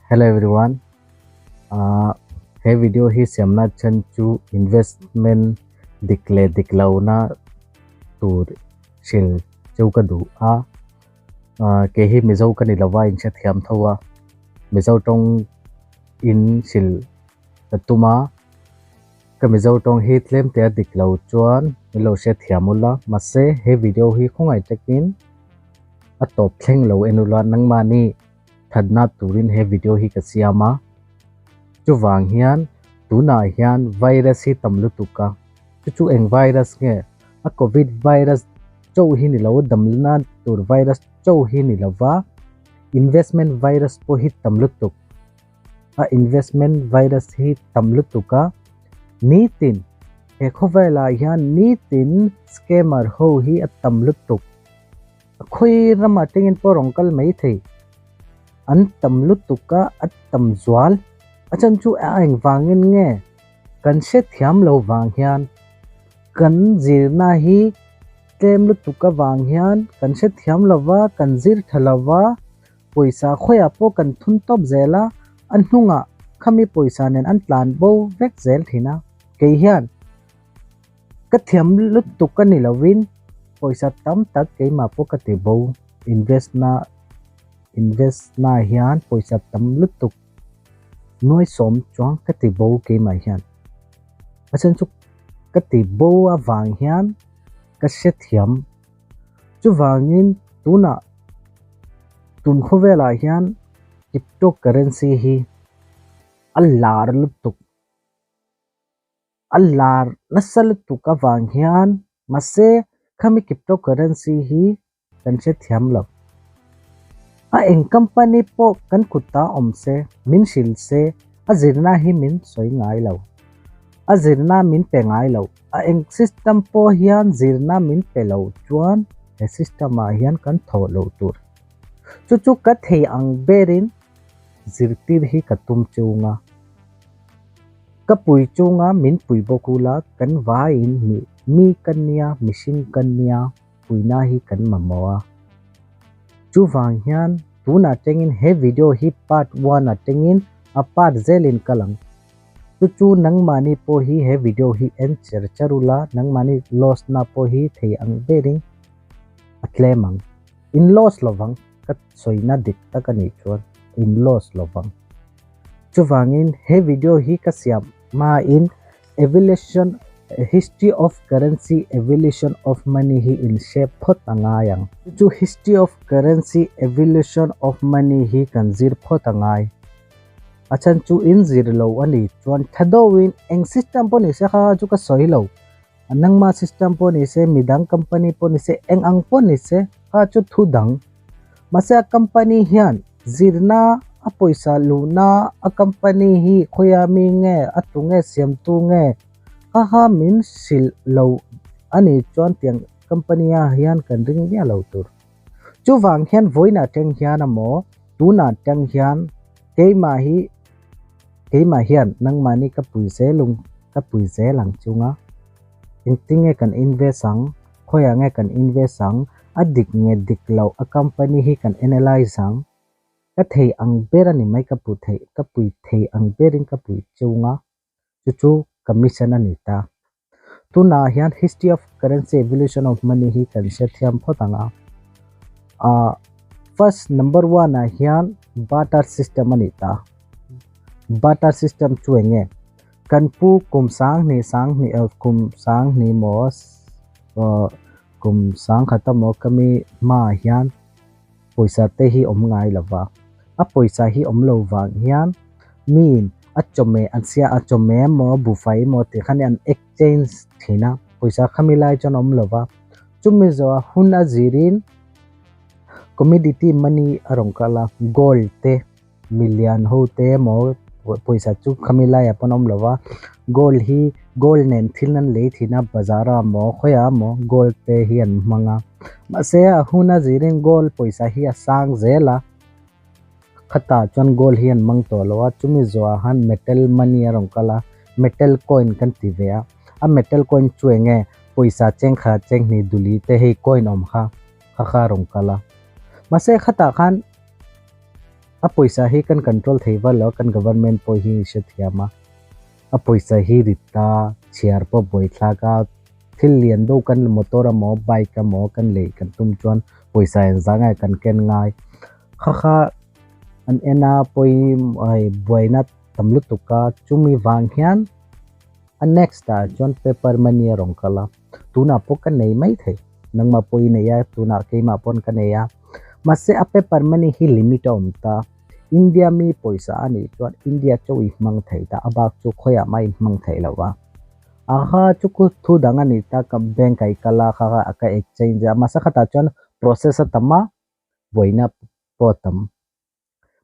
Hello everyone. Hey video hi siamna chan chu investment diklauna tur shil chauka du ke hi mizo ka ni lawa in chat thiam thowa mizo tong in shil tatuma ka mizo tong hi tlem te diklau chuan milo she thiamula mase he video hi khongai takin a top thleng lo enula nangmani thadna turin he video hi kasiama chuwang hian tuna hian virus hi tamlu tuka chu eng virus nge a covid virus chau hi ni lo damlna tur virus chau hi ni lawa investment virus po hi tamlu tuk a investment virus hi tamlu tuka nitin he khovela hian nitin scammer ho hi a tamlu tuk khoi rama tingin porong kal mai thei an tamlu tuka at tamzwal achan chu eng wangin nge kan se thiam lo wang hian kan zirna hi tlem lu tuka wang hian kan se thiam lawa kan zir thalawa poisa khoya po kan thun top zela an hnunga khami poisa nen an tlan bo vek zel thina ke hian ka thiam lu tuka ni lawin poisa tam tak ke ma po ka te bo invest na hian poisa tam lu tuk noi som chuang ka ti bo ke mai hian achan chu ka ti bo awang hian ka se thiam chu wangin tuna tun khovela hian cryptocurrency hi allar lutuk allar nasal tuka wang hian mase khami cryptocurrency hi kan se thiam lo a eng company po kan khuta omse min shil se azirna hi min soi ngai lo azirna min pe ngai lo a eng system po hian zirna min pe lo chuan he system a hian kan tho lo tur chu ka thei ang berin zirtir hi katum chunga ka pui chunga min pui bokula kan vain mi kanya mishing kanya puina hi kan mamawa chu wang hian tuna tengin he video hi part 1 a tengin a part zelin kalang chu nangmani po hi he video hi en charula nangmani loss na po hi thei ang bering atlemang in loss lovang kat soina dik takani chuan in loss lovang chu wangin he video hi kasiam ma in evaluation history of currency evolution of money hi in shape phot angayang chu history of currency evolution of money hi kan zir phot angai achan chu in zir lo ani chuan thadowin eng system po ni se kha chu ka soi lo anang ma system po ni se midang company po ni se eng ang po ni se kha chu thu dang mase company hian zirna a poisa luna a company hi khoya mi nge atunge siam tu nge ha min sil lo ani chuan tiang company a hian kan ring dia lo tur chu wang hian voina teng hian amo tuna teng hian keima hian nangmani ka puise lung ka puise lang chunga intinge kan invest sang khoya nge kan invest sang adik nge diklo a company hi kan analyze sang ka thei ang berani mai ka pui thei ang berin ka pui chunga chu commission anita tuna hian history of currency evolution of money hi kan se thiam photanga first number 1 a hian barter system anita barter system chuenge kan pu kum sang ni kum sang ni mo kum sang khatamo kami ma hian poisa te hi om ngai lawa a poisa hi om lo wang hian min achome ansia achome mo bufai mo te khani an exchange thina poisa khamilai chon om lova chumi zo huna zirin commodity money arongkala gold te million ho te mo poisa chu khamilai apon om lova gold nen thilan le thina bazara mo khoya mo gold te hi an manga mase huna zirin gold poisa hi asang zela khata chon gold hian mang to lowa chumi zo han metal money arong kala metal coin kan tivea a metal coin chuenge poisa chengkha chengni duli te he coin om kha rong kala mase khata khan a poisa hi kan control theiwa lo kan government po hi se thiama a poisa hi rita chiar po boi thlaka thil lian do kan motor mo bike mo kan le kan tum chuan poisa en zanga kan ken ngai kha an ena poi ai boina tamlu tuka chumi wang hian a next ta chuan paper money rong kala tuna po kan nei mai the nangma poi ne ya tuna keima pon kan ne ya mase a paper money hi limit omta India mi poisa ani chuan India choi mang theita abak chu khoya mai mang theilawa aha chuku thu dangani ta ka bank ai kala kha aka exchange masa khata chuan process tama boina potam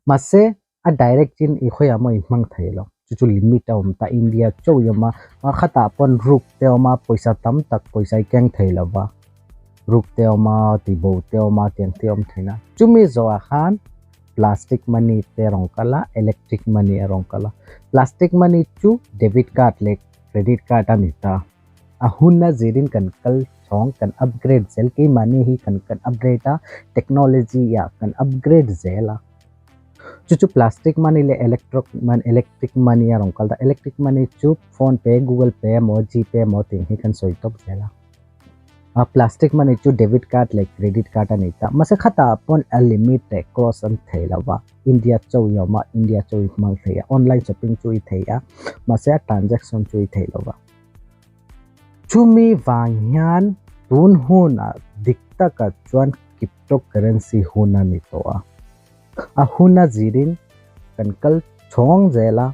mase a direct in i khoya mai mang theilo chu limit omta India choyama khata pon ruk teoma poisa tam tak poisa keng theilawa ruk teoma tibo teoma tiang teom thina chumi zo khan plastic money te rongkala electric money rongkala plastic money chu debit card le credit card anita ahunna zirin kan kal chong kan upgrade zel ki money hi kan upgrade technology ya kan upgrade zela chu plastic money le electric money rongkala electric money chu phone pay google pay mo gpay mo ting hi kan soitop zela a plastic money chu debit card like credit card anita mase khata pon a limit te cross an theilawa India chau yoma India chau mang theya online shopping chui theya mase transaction chui theilawa chumi wangyan tun huna dikta ka chuan cryptocurrency huna ni to a huna zirin kan kal chong zela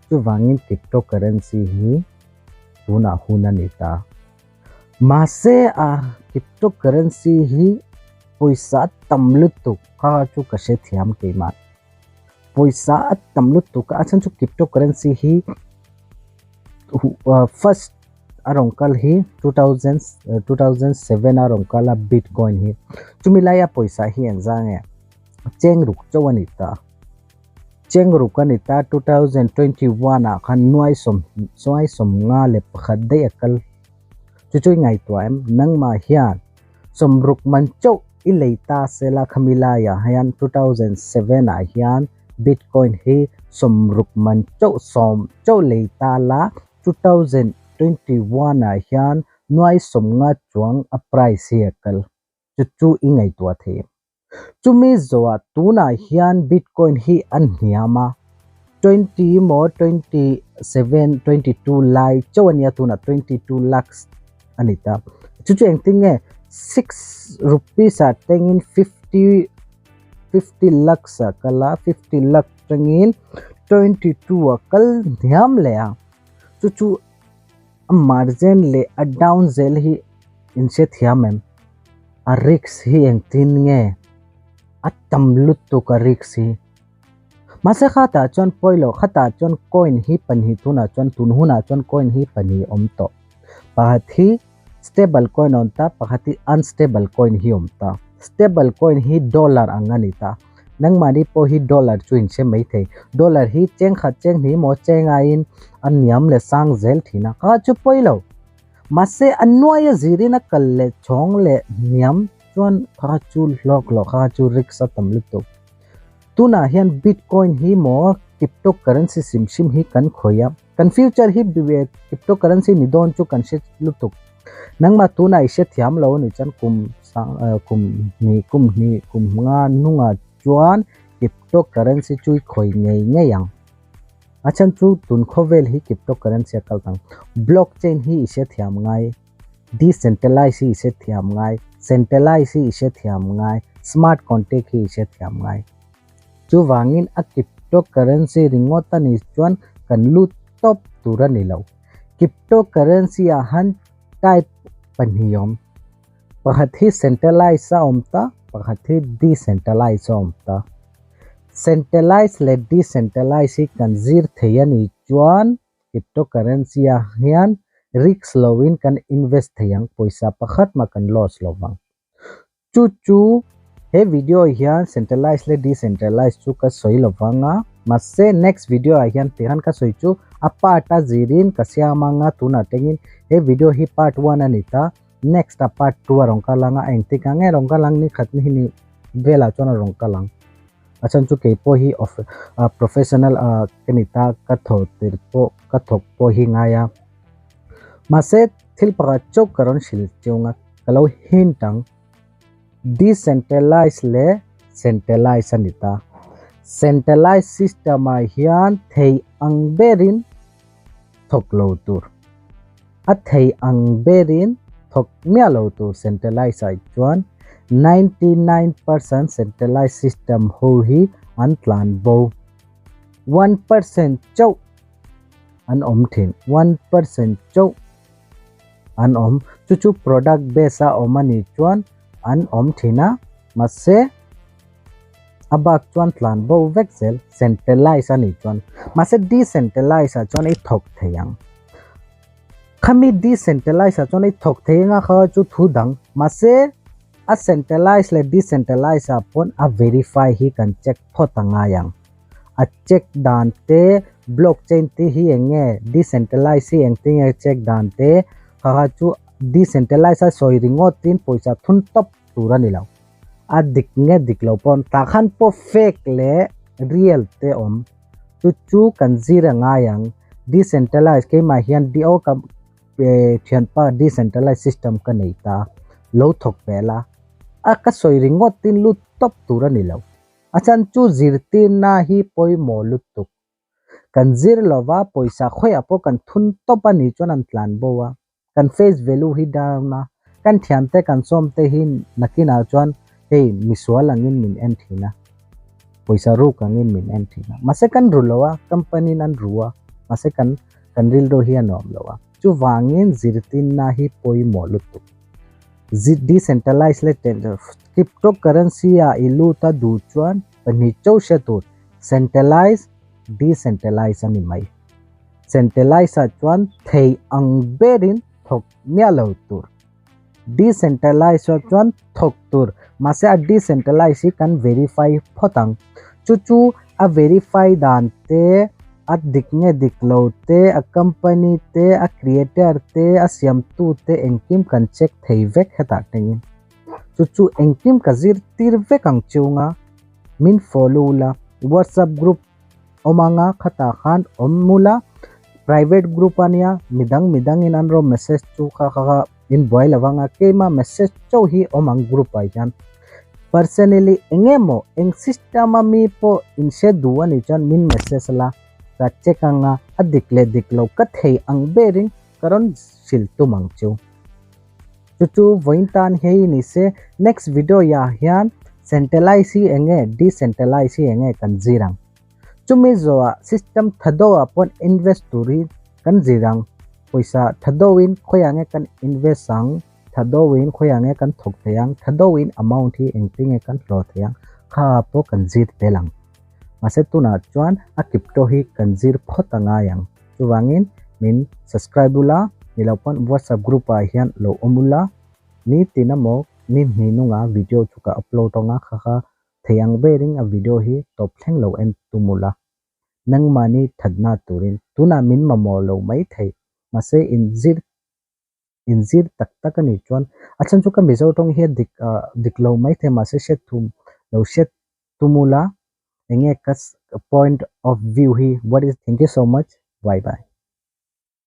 chu wangin cryptocurrency hi tuna huna ni ta mase a cryptocurrency hi poisa tamlutu ka chu ka se thiam ke ma poisa tamlutu ka achan chu cryptocurrency hi first arongkal hi 2007 arongkal bitcoin hi chumilaya poisa hi enjang cheng ruk chawanita cheng rukanita 2021 a khan nuai som nga le pakhat dei akal chuchui ngai tuam nangma hian somruk mancho ileita sela khamila ya hian 2007 a hian bitcoin hi somruk mancho som cho leita la 2021 a hian nuai somnga chuang a price hi akal chu ingai tua the chumi zowa tuna hian bitcoin hi an hiama 20 more 27 22 lai chawanya tuna 22 lakhs anita chuchu engting 6 rupees a tengin 50 lakhs kala 50 lakh tengin 22 kal dhiam le chuchu margin le a down zel hi inse thiamem a risk hi engtin nge atamlut to ka risk hi mase khata chon poilo khata chon coin hi panhi tuna chon tunhuna chon coin hi pani omto pathi stable coin onta pakhati unstable coin hi omta stable coin hi dollar anganita nangmani po hi dollar chuin se mai the dollar hi cheng kha cheng ni mo chenga in anyam le sang zel thina ka chu poilo mase annoya zirina kalle chong le niam chon kha chu lok kha chu riksa tamluto tuna hian bitcoin hi mo cryptocurrency sim hi kan khoya kan future hi cryptocurrency ni don chu kan se lutuk nangma tuna ise thiam lo ni chan kum nga nunga chuan cryptocurrency chui khoi ngei yang achan chu tun khovel hi cryptocurrency akal tang blockchain hi ise thiam ngai decentralized hi ise thiam ngai centralized hi ise thiam ngai smart contract hi ise thiam ngai chu wangin a cryptocurrency ringota ni chuan kan lu top turani lo cryptocurrency a han type panhiom pakhathi centralized sa omta pakhathi decentralized omta centralized le decentralized hi kan zir theyani chuan cryptocurrency a hian risk lowin kan invest theyang poisa pakhat ma kan loss lowang chu he video hian centralized le decentralized chu ka soilowanga mase next video hian tihan ka soichu apata zirin kasyamanga tuna tengin he video hi part 1 anita next part 2 rongkalanga engti kange rongkalang ni khatni ni vela chona rongkalang achan chu ke po hi of professional kanita ka tho tir po ka thok po hi ngaya mase thil pa chok karon shil chunga kalo hin tang decentralized le centralized anita centralized system a hian thei ang berin thok lo tur a thei ang berin thok mia lo tur centralized ai chuan 99% centralized system ho hi an tlan bo 1% chau an om thin 1% chau an om chu product base a omani chuan an om thina mase abak chuan tlan bo vexel centralized ani chuan mase decentralized a chuan ei thok theyang khami decentralized a chuan ei thok theyanga kha chu thu dang mase a centralized le decentralized a pon a verify hi kan check photanga yang a check dan te blockchain te hi enge decentralized hi engting a check dan te kha chu decentralized a soiringot tin poisa thun top turani lo a diknge diklo pon ta khan po fake le real te om chu kan zira nga yang decentralized ke ma hian dio ka thian pa decentralized system ka nei ta lo thok pela a ka soiringot tin lu top turani lo achan chu zirtin na hi poi mo lutuk kan zir lova poisa khoi apo kan thun top ani chon an tlan bowa kan face value hi down na kan thiam te kan som te hin nakina chuan hey miswal angin min en thina poisa ru kangin min en thina mase kan rulowa company nan ruwa mase kan ril do hi anom lowa chu wangin zirtin na hi poi mo lutuk decentralized le cryptocurrency a ilu ta du chuan pani chau shatut centralized decentralized ani mai centralized a chuan thei ang berin thok mia lo tur decentralized a chuan thok tur mase a decentralized hi kan verify photang chu a verify dan te a diknge diklo te a company te a creator te a siam tu te engkim kan check thei vek heta tengin chu engkim kazir tir vekang chunga min follow la whatsapp group omanga khata khan omula private group ania midang in anro message chu kha in boil awanga kema message chu hi omang group ai jan personally engemo eng system mi po in se duani chan min message la ka chekanga adikle diklo ka thei ang berin karon sil tu mangchu chu vointan hei ni se next video ya hian centralized hi enge decentralized hi enge kan jirang chumi zoa system thado upon invest turi kan jirang poisa thadowin khoyange kan invest sang thadowin khoyange kan thok theyang thadowin amount hi engting e kan hlo theyang kha po kan jit pelang mase tuna chuan a crypto hi kan jir photanga yang chuwangin min subscribe ula nilopan whatsapp group a hian lo omula ni tinamo ni hinunga video chuka upload tonga kha theyang bering a video hi top thleng lo en tumula nang mani thadna turin tuna min mamo lo mai thei mase injir tak takani chuan achan chu ka mizo tong hi diklo mai the mase shet thum lo shet tumula enge kas point of view hi what is thank you so much bye bye